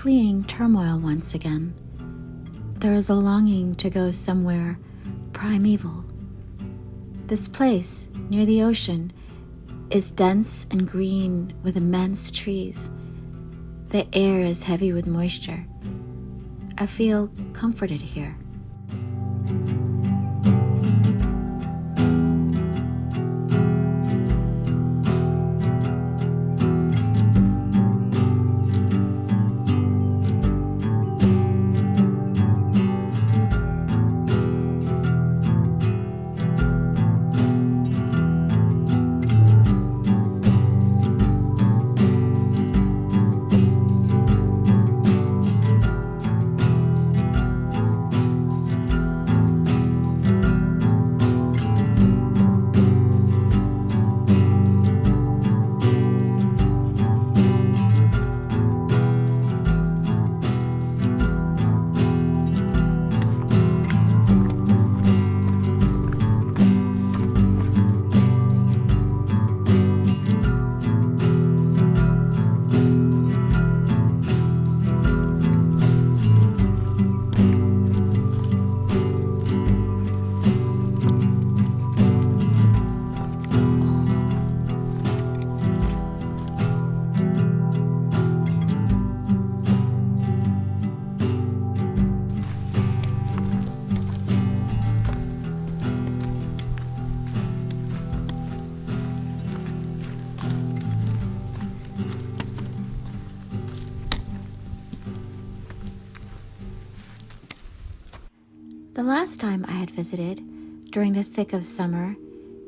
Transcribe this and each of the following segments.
fleeing turmoil once again. There is a longing to go somewhere primeval. This place, near the ocean, is dense and green with immense trees. The air is heavy with moisture. I feel comforted here. The last time I had visited, during the thick of summer,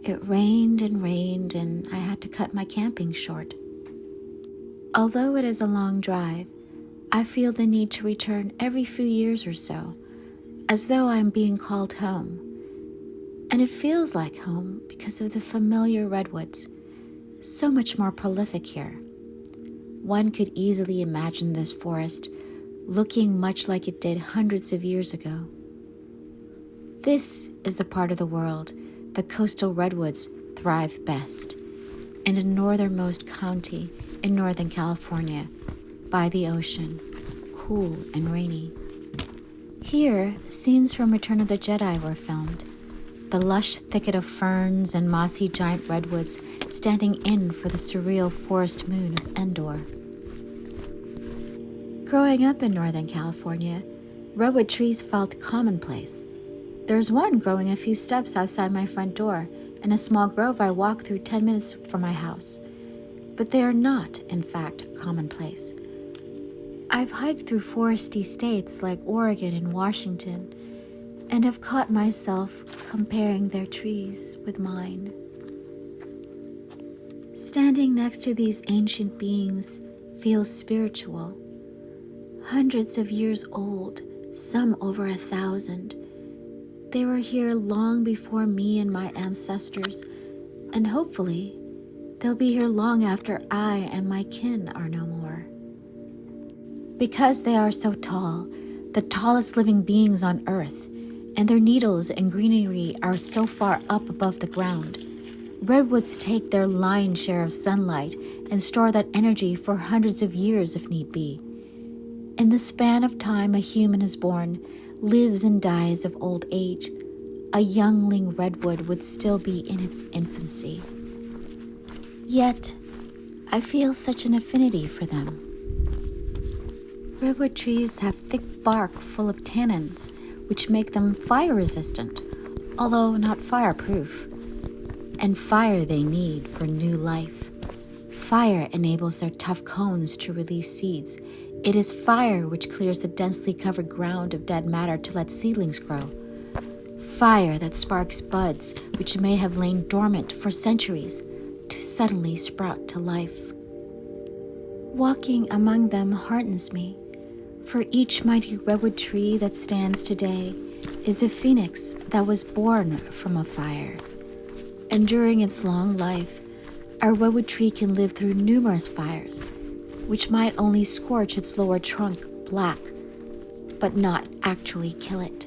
it rained and I had to cut my camping short. Although it is a long drive, I feel the need to return every few years or so, as though I am being called home. And it feels like home because of the familiar redwoods, so much more prolific here. One could easily imagine this forest looking much like it did hundreds of years ago. This is the part of the world the coastal redwoods thrive best, in the northernmost county in Northern California, by the ocean, cool and rainy. Here, scenes from Return of the Jedi were filmed, the lush thicket of ferns and mossy giant redwoods standing in for the surreal forest moon of Endor. Growing up in Northern California, redwood trees felt commonplace. There's one growing a few steps outside my front door in a small grove I walk through 10 minutes from my house. But they are not, in fact, commonplace. I've hiked through foresty states like Oregon and Washington and have caught myself comparing their trees with mine. Standing next to these ancient beings feels spiritual. Hundreds of years old, some over 1,000. They were here long before me and my ancestors, and hopefully, they'll be here long after I and my kin are no more. Because they are so tall, the tallest living beings on Earth, and their needles and greenery are so far up above the ground, redwoods take their lion's share of sunlight and store that energy for hundreds of years if need be. In the span of time a human is born, lives and dies of old age, a youngling redwood would still be in its infancy. Yet, I feel such an affinity for them. Redwood trees have thick bark full of tannins, which make them fire-resistant, although not fireproof. And fire they need for new life. Fire enables their tough cones to release seeds. It is fire which clears the densely covered ground of dead matter to let seedlings grow. Fire that sparks buds which may have lain dormant for centuries to suddenly sprout to life. Walking among them heartens me, for each mighty redwood tree that stands today is a phoenix that was born from a fire. And during its long life, a redwood tree can live through numerous fires, which might only scorch its lower trunk black, but not actually kill it.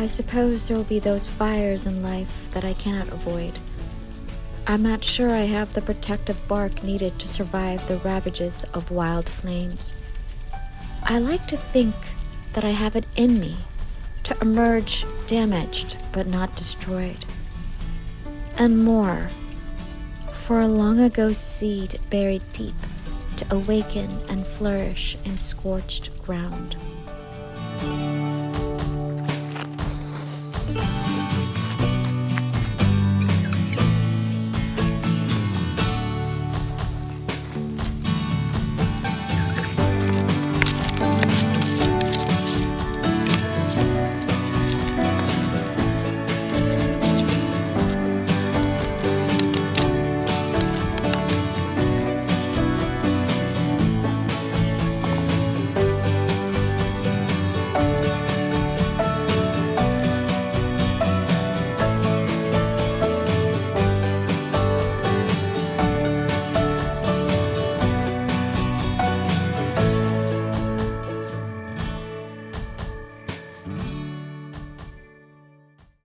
I suppose there will be those fires in life that I cannot avoid. I'm not sure I have the protective bark needed to survive the ravages of wild flames. I like to think that I have it in me to emerge damaged but not destroyed. And more, for a long ago seed buried deep to awaken and flourish in scorched ground.